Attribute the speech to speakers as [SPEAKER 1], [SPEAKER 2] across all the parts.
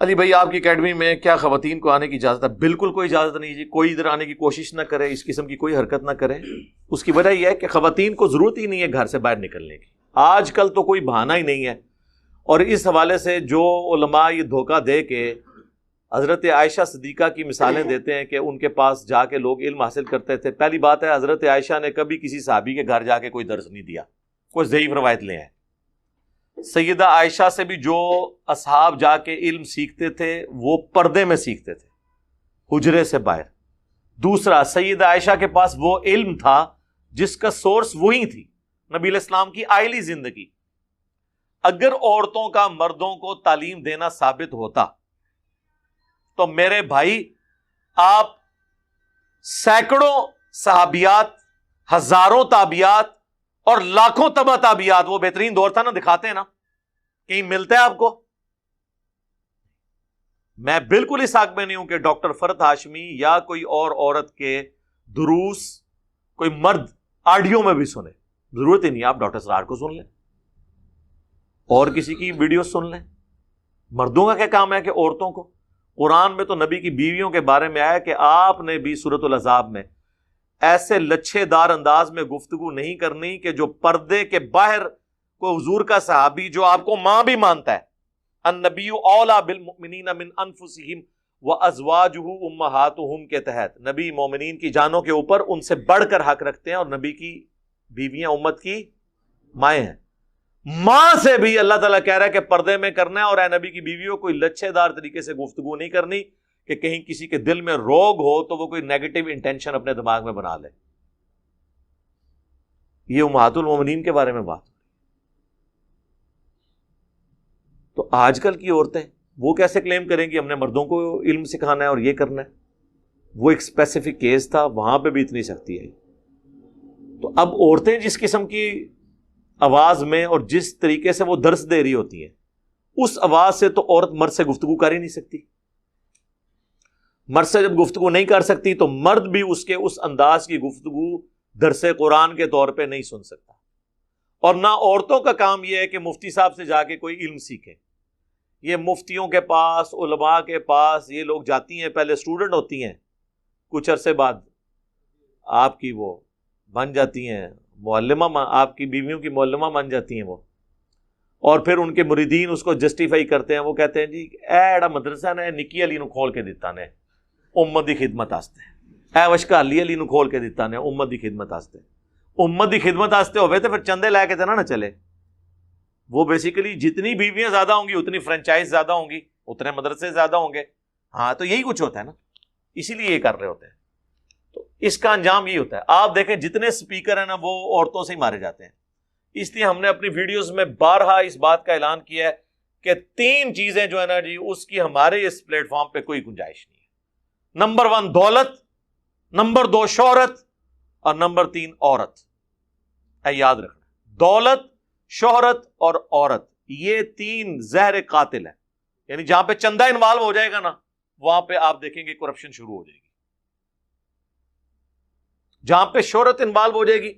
[SPEAKER 1] علی بھائی آپ کی اکیڈمی میں کیا خواتین کو آنے کی اجازت ہے؟ بالکل کوئی اجازت نہیں جی، کوئی ادھر آنے کی کوشش نہ کرے، اس قسم کی کوئی حرکت نہ کرے۔ اس کی وجہ یہ ہے کہ خواتین کو ضرورت ہی نہیں ہے گھر سے باہر نکلنے کی، آج کل تو کوئی بہانہ ہی نہیں ہے۔ اور اس حوالے سے جو علماء یہ دھوکہ دے کے حضرت عائشہ صدیقہ کی مثالیں دیتے ہیں کہ ان کے پاس جا کے لوگ علم حاصل کرتے تھے، پہلی بات ہے حضرت عائشہ نے کبھی کسی صحابی کے گھر جا کے کوئی درس نہیں دیا، کوئی ضعیف روایت لے ہیں۔ سیدہ عائشہ سے بھی جو اصحاب جا کے علم سیکھتے تھے وہ پردے میں سیکھتے تھے، حجرے سے باہر۔ دوسرا، سیدہ عائشہ کے پاس وہ علم تھا جس کا سورس وہی تھی، نبی علیہ السلام کی آئلی زندگی۔ اگر عورتوں کا مردوں کو تعلیم دینا ثابت ہوتا تو میرے بھائی آپ سینکڑوں صحابیات، ہزاروں تابعات اور لاکھوں تبع تابعات، وہ بہترین دور تھا نا، دکھاتے ہیں نا، کہیں ملتا ہے آپ کو؟ میں بالکل اس حق میں نہیں ہوں کہ ڈاکٹر فرحت ہاشمی یا کوئی اور عورت کے دروس کوئی مرد آڈیو میں بھی سنے، ضرورت ہی نہیں، آپ ڈاکٹر سرار کو سن لیں اور کسی کی ویڈیو سن لیں۔ مردوں کا کیا کام ہے کہ عورتوں کو؟ قرآن میں تو نبی کی بیویوں کے بارے میں آیا کہ آپ نے بھی سورۃ الاحزاب میں ایسے لچھے دار انداز میں گفتگو نہیں کرنی کہ جو پردے کے باہر کوئی حضور کا صحابی جو آپ کو ماں بھی مانتا ہے، النبی اولیٰ بالمؤمنین من انفسہم وازواجہ امہاتہم کے تحت نبی مومنین کی جانوں کے اوپر ان سے بڑھ کر حق رکھتے ہیں، اور نبی کی بیویاں امت کی مائیں ہیں۔ ماں سے بھی اللہ تعالیٰ کہہ رہا ہے کہ پردے میں کرنا ہے، اور اے نبی کی بیویوں کوئی لچھے دار طریقے سے گفتگو نہیں کرنی کہ کہیں کسی کے دل میں روگ ہو تو وہ کوئی نیگیٹو انٹینشن اپنے دماغ میں بنا لے۔ یہ امہات المومنین کے بارے میں بات۔ تو آج کل کی عورتیں وہ کیسے کلیم کریں گی ہم نے مردوں کو علم سکھانا ہے اور یہ کرنا ہے؟ وہ ایک اسپیسیفک کیس تھا، وہاں پہ بھی اتنی سختی ہے۔ تو اب عورتیں جس قسم کی آواز میں اور جس طریقے سے وہ درس دے رہی ہوتی ہیں، اس آواز سے تو عورت مرد سے گفتگو کر ہی نہیں سکتی۔ مرد سے جب گفتگو نہیں کر سکتی تو مرد بھی اس کے اس انداز کی گفتگو درس قرآن کے طور پہ نہیں سن سکتا۔ اور نہ عورتوں کا کام یہ ہے کہ مفتی صاحب سے جا کے کوئی علم سیکھیں۔ یہ مفتیوں کے پاس، علماء کے پاس یہ لوگ جاتی ہیں، پہلے اسٹوڈنٹ ہوتی ہیں، کچھ عرصے بعد آپ کی وہ بن جاتی ہیں معلمہ، آپ کی بیویوں کی معلمہ بن جاتی ہیں وہ، اور پھر ان کے مریدین اس کو جسٹیفائی کرتے ہیں، وہ کہتے ہیں جی ایڑا مدرسہ نے نکی علی نو کھول کے دیتا نے امت دی خدمت آستے، اے وشکا علی نو کھول کے دیتا نے امت دی خدمت آستے۔ امت دی خدمت آستے ہوئے تو پھر چندے لے کے تو نہ چلے۔ وہ بیسیکلی جتنی بیویاں زیادہ ہوں گی اتنی فرنچائز زیادہ ہوں گی، اتنے مدرسے زیادہ ہوں گے۔ ہاں تو یہی کچھ ہوتا ہے نا، اسی لیے یہ کر رہے ہوتے ہیں۔ تو اس کا انجام یہی ہوتا ہے۔ آپ دیکھیں جتنے سپیکر ہیں نا وہ عورتوں سے ہی مارے جاتے ہیں۔ اس لیے ہم نے اپنی ویڈیوز میں بارہا اس بات کا اعلان کیا ہے کہ 3 چیزیں جو ہے نا جی، اس کی ہمارے اس پلیٹ فارم پہ کوئی گنجائش نہیں ہے۔ نمبر 1 دولت، نمبر 2 شہرت، اور نمبر 3 عورت۔ یاد رکھنا، دولت، شہرت اور عورت، یہ 3 زہر قاتل ہیں۔ یعنی جہاں پہ چندہ انوالو ہو جائے گا نا، وہاں پہ آپ دیکھیں گے کرپشن شروع ہو جائے گی۔ جہاں پہ شہرت انوالو ہو جائے گی،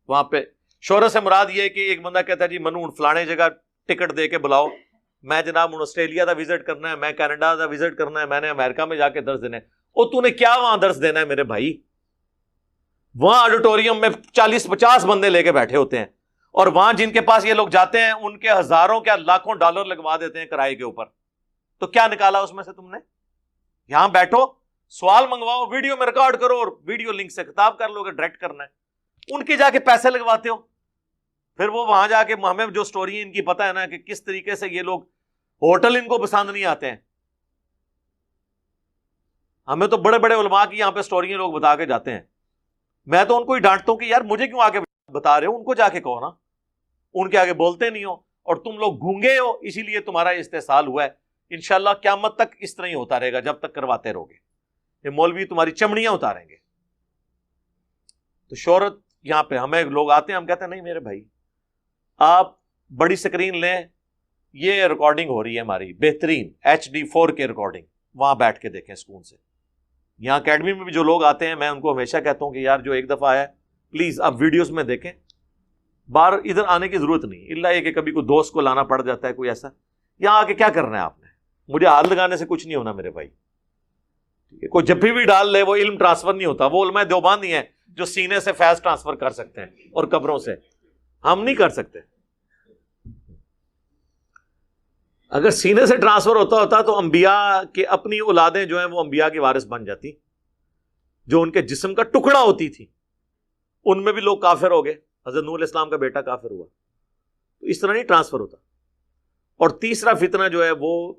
[SPEAKER 1] وہاں پہ شہرت سے مراد یہ ہے کہ ایک بندہ کہتا ہے جی منو فلانے جگہ ٹکٹ دے کے بلاؤ، میں جناب آسٹریلیا دا وزٹ کرنا ہے، میں کینیڈا دا وزٹ کرنا ہے، میں نے امریکہ میں جا کے درس دینا ہے۔ اور تو نے کیا وہاں درس دینا ہے میرے بھائی؟ وہاں آڈیٹوریم میں 40-50 بندے لے کے بیٹھے ہوتے ہیں، اور وہاں جن کے پاس یہ لوگ جاتے ہیں ان کے ہزاروں کیا لاکھوں ڈالر لگوا دیتے ہیں کرائے کے اوپر۔ تو کیا نکالا اس میں سے تم نے؟ یہاں بیٹھو، سوال منگواؤ، ویڈیو میں ریکارڈ کرو، اور ویڈیو لنک سے خطاب کر لو کہ ڈائریکٹ کرنا ہے۔ ان کے جا کے پیسے لگواتے ہو، پھر وہ وہاں جا کے ہمیں جو سٹوری ان کی پتہ ہے نا کہ کس طریقے سے یہ لوگ ہوٹل ان کو پسند نہیں آتے ہیں۔ ہمیں تو بڑے بڑے علماء کی یہاں پہ سٹوریاں لوگ بتا کے جاتے ہیں، میں تو ان کو ہی ڈانٹتا ہوں کہ یار مجھے کیوں آگے بتا رہے ہو، ان کو جا کے کہو نا، ان کے آگے بولتے نہیں ہو، اور تم لوگ گونگے ہو، اسی لیے تمہارا استحصال ہوا ہے۔ انشاءاللہ قیامت تک اس طرح ہی ہوتا رہے گا جب تک کرواتے رہو گے، یہ مولوی تمہاری چمڑیاں اتاریں گے۔ تو شہرت یہاں پہ ہمیں لوگ آتے ہیں، ہم کہتے ہیں نہیں میرے بھائی آپ بڑی سکرین لیں، یہ ریکارڈنگ ہو رہی ہے ہماری بہترین HD 4K ریکارڈنگ، وہاں بیٹھ کے دیکھیں سکون سے۔ یہاں اکیڈمی میں بھی جو لوگ آتے ہیں میں ان کو ہمیشہ کہتا ہوں کہ یار جو ایک دفعہ آیا پلیز آپ ویڈیوز میں دیکھیں، باہر ادھر آنے کی ضرورت نہیں، الا یہ کہ کبھی کوئی دوست کو لانا پڑ جاتا ہے کوئی ایسا۔ یہاں آ کے کیا کرنا ہے آپ نے؟ مجھے ہاتھ لگانے سے کچھ نہیں ہونا میرے بھائی. کوئی جب بھی ڈال لے وہ علم ٹرانسفر نہیں ہوتا. وہ علماء دیوبند ہی ہیں جو سینے سے فیض ٹرانسفر کر سکتے ہیں اور قبروں سے. ہم نہیں کر سکتے. اگر سینے سے ٹرانسفر ہوتا تو انبیاء کے اپنی اولادیں جو ہیں وہ انبیاء کی وارث بن جاتی. جو ان کے جسم کا ٹکڑا ہوتی تھی ان میں بھی لوگ کافر ہو گئے. حضرت نوح علیہ السلام کا بیٹا کافر ہوا. تو اس طرح نہیں ٹرانسفر ہوتا. اور تیسرا فتنہ جو ہے وہ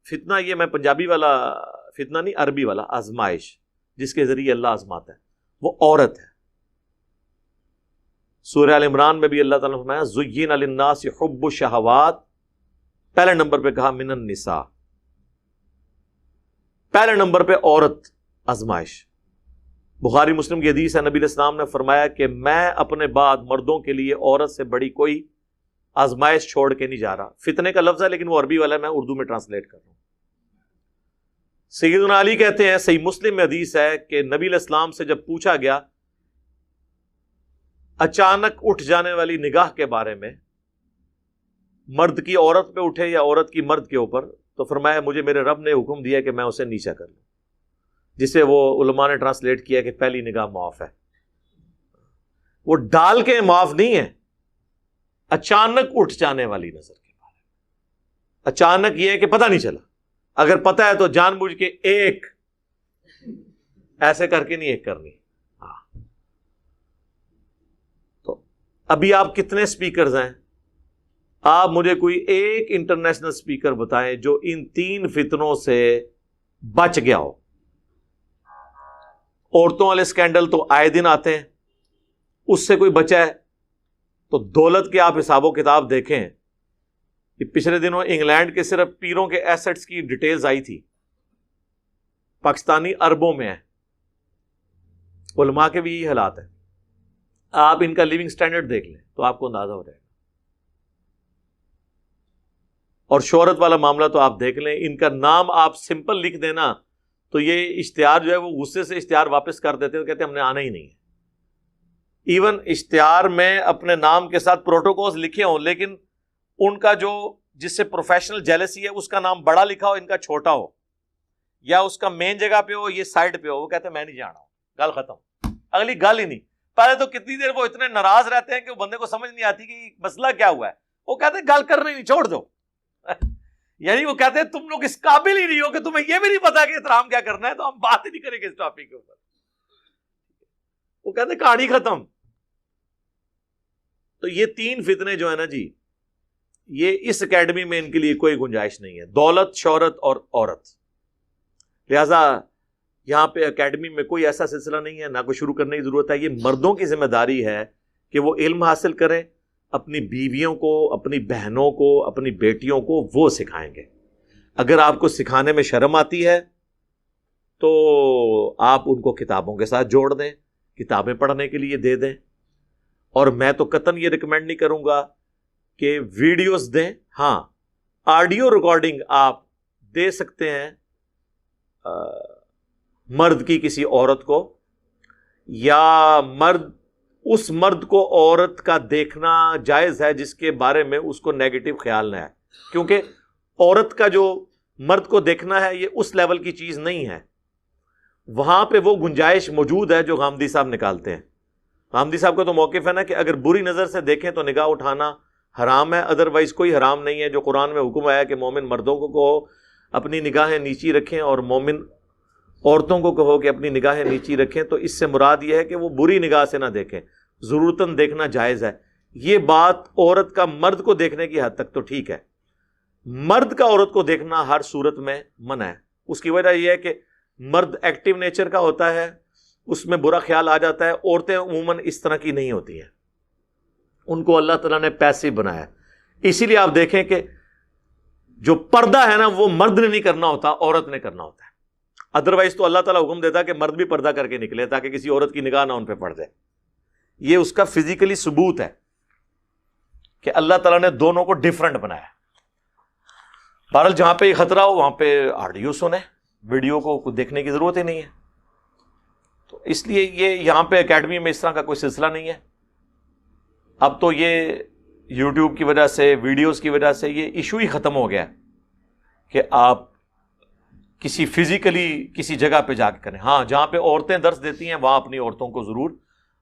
[SPEAKER 1] فتنہ, یہ میں پنجابی والا فتنہ نہیں, عربی والا, آزمائش جس کے ذریعے اللہ آزماتا ہے, وہ عورت ہے. سورہ ال عمران میں بھی اللہ تعالیٰ نے فرمایا زُيِّنَ لِلنَّاسِ حُبُّ الشَّهَوَاتِ, پہلے نمبر پہ کہا من النساء, پہلے نمبر پہ عورت آزمائش. بخاری مسلم کی حدیث ہے, نبی علیہ السلام نے فرمایا کہ میں اپنے بعد مردوں کے لیے عورت سے بڑی کوئی آزمائش چھوڑ کے نہیں جا رہا. فتنے کا لفظ ہے لیکن وہ عربی والا ہے, میں اردو میں ٹرانسلیٹ کر رہا ہوں. سیدنا علی کہتے ہیں, صحیح مسلم میں حدیث ہے کہ نبی علیہ السلام سے جب پوچھا گیا اچانک اٹھ جانے والی نگاہ کے بارے میں, مرد کی عورت پہ اٹھے یا عورت کی مرد کے اوپر, تو فرمایا مجھے میرے رب نے حکم دیا کہ میں اسے نیچا کر لوں, جسے وہ علماء نے ٹرانسلیٹ کیا کہ پہلی نگاہ معاف ہے. وہ ڈال کے معاف نہیں ہے, اچانک اٹھ جانے والی نظر کے بارے میں. اچانک یہ ہے کہ پتہ نہیں چلا, اگر پتہ ہے تو جان بوجھ کے ایک ایسے کر کے نہیں ایک کرنی. ہاں, تو ابھی آپ کتنے سپیکرز ہیں؟ آپ مجھے کوئی ایک انٹرنیشنل سپیکر بتائیں جو ان تین فتنوں سے بچ گیا ہو. عورتوں والے سکینڈل تو آئے دن آتے ہیں, اس سے کوئی بچا ہے؟ تو دولت کے آپ حساب و کتاب دیکھیں کہ پچھلے دنوں انگلینڈ کے صرف پیروں کے ایسٹس کی ڈیٹیلز آئی تھی, پاکستانی اربوں میں ہے. علماء کے بھی یہی حالات ہیں. آپ ان کا لیونگ سٹینڈرڈ دیکھ لیں تو آپ کو اندازہ ہو جائے گا. اور شہرت والا معاملہ تو آپ دیکھ لیں, ان کا نام آپ سمپل لکھ دینا تو یہ اشتہار جو ہے وہ غصے سے اشتہار واپس کر دیتے ہیں, کہتے ہیں ہم نے آنا ہی نہیں ہے. ایون اشتہار میں اپنے نام کے ساتھ پروٹوکولز لکھے ہوں لیکن ان کا جو جس سے پروفیشنل جیلسی ہے اس کا نام بڑا لکھا ہو, ان کا چھوٹا ہو, یا اس کا مین جگہ پہ ہو یہ سائڈ پہ ہو, وہ کہتے ہیں میں نہیں جانا ہوں, گل ختم, اگلی گل ہی نہیں. پہلے تو کتنی دیر وہ اتنے ناراض رہتے ہیں کہ وہ بندے کو سمجھ نہیں آتی کہ مسئلہ کیا ہوا ہے. وہ کہتے ہیں گل کرنے نہیں, چھوڑ دو. یعنی وہ کہتے ہیں تم لوگ اس قابل ہی نہیں ہو کہ تمہیں یہ بھی نہیں پتا کہ احترام کیا کرنا ہے, تو ہم بات ہی نہیں کریں گے اس ٹاپک کے اوپر. وہ کہتے ہیں کہانی ختم. تو یہ تین فتنے جو ہے نا جی, یہ اس اکیڈمی میں ان کے لیے کوئی گنجائش نہیں ہے, دولت, شہرت اور عورت. لہذا یہاں پہ اکیڈمی میں کوئی ایسا سلسلہ نہیں ہے, نہ کوئی شروع کرنے کی ضرورت ہے. یہ مردوں کی ذمہ داری ہے کہ وہ علم حاصل کریں, اپنی بیویوں کو, اپنی بہنوں کو, اپنی بیٹیوں کو وہ سکھائیں گے. اگر آپ کو سکھانے میں شرم آتی ہے تو آپ ان کو کتابوں کے ساتھ جوڑ دیں, کتابیں پڑھنے کے لیے دے دیں. اور میں تو قطعاً یہ ریکمینڈ نہیں کروں گا کہ ویڈیوز دیں. ہاں, آڈیو ریکارڈنگ آپ دے سکتے ہیں مرد کی کسی عورت کو, یا اس مرد کو عورت کا دیکھنا جائز ہے جس کے بارے میں اس کو نیگیٹو خیال نہ ہے, کیونکہ عورت کا جو مرد کو دیکھنا ہے یہ اس لیول کی چیز نہیں ہے. وہاں پہ وہ گنجائش موجود ہے جو غامدی صاحب نکالتے ہیں. غامدی صاحب کا تو موقف ہے نا کہ اگر بری نظر سے دیکھیں تو نگاہ اٹھانا حرام ہے, ادروائز کوئی حرام نہیں ہے. جو قرآن میں حکم آیا کہ مومن مردوں کو کہو اپنی نگاہیں نیچی رکھیں اور مومن عورتوں کو کہو کہ اپنی نگاہیں نیچی رکھیں, تو اس سے مراد یہ ہے کہ وہ بری نگاہ سے نہ دیکھیں, ضرورتاً دیکھنا جائز ہے. یہ بات عورت کا مرد کو دیکھنے کی حد تک تو ٹھیک ہے, مرد کا عورت کو دیکھنا ہر صورت میں منع ہے. اس کی وجہ یہ ہے کہ مرد ایکٹیو نیچر کا ہوتا ہے, اس میں برا خیال آ جاتا ہے. عورتیں عموماً اس طرح کی نہیں ہوتی ہیں, ان کو اللہ تعالیٰ نے پیسے بنایا. اسی لیے آپ دیکھیں کہ جو پردہ ہے نا وہ مرد نے نہیں کرنا ہوتا, عورت نے کرنا ہوتا ہے. ادروائز تو اللہ تعالیٰ حکم دیتا ہے کہ مرد بھی پردہ کر کے نکلے تاکہ کسی عورت کی نگاہ نہ ان پہ پڑ جائے. یہ اس کا فزیکلی ثبوت ہے کہ اللہ تعالیٰ نے دونوں کو ڈیفرنٹ بنایا. بہرحال جہاں پہ یہ خطرہ ہو وہاں پہ آڈیو سنیں, ویڈیو کو دیکھنے کی ضرورت ہی نہیں ہے. تو اس لیے یہ یہاں پہ اکیڈمی میں اس طرح کا کوئی سلسلہ نہیں ہے. اب تو یہ یوٹیوب کی وجہ سے, ویڈیوز کی وجہ سے یہ ایشو ہی ختم ہو گیا کہ آپ کسی فزیکلی کسی جگہ پہ جا کے کریں. ہاں جہاں پہ عورتیں درس دیتی ہیں وہاں اپنی عورتوں کو ضرور.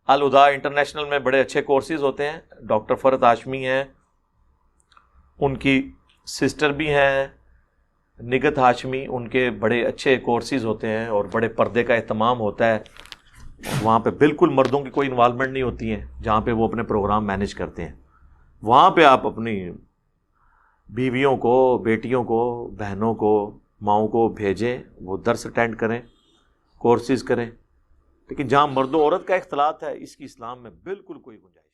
[SPEAKER 1] الہدا انٹرنیشنل میں بڑے اچھے کورسز ہوتے ہیں. ڈاکٹر فرحت ہاشمی ہیں, ان کی سسٹر بھی ہیں نگت ہاشمی, ان کے بڑے اچھے کورسز ہوتے ہیں اور بڑے پردے کا اہتمام ہوتا ہے. وہاں پہ بالکل مردوں کی کوئی انوالومنٹ نہیں ہوتی ہے جہاں پہ وہ اپنے پروگرام مینیج کرتے ہیں. وہاں پہ آپ اپنی بیویوں کو, بیٹیوں کو, بہنوں کو, ماؤں کو بھیجیں, وہ درس اٹینڈ کریں, کورسز کریں. لیکن جہاں مرد و عورت کا اختلاط ہے اس کی اسلام میں بالکل کوئی گنجائش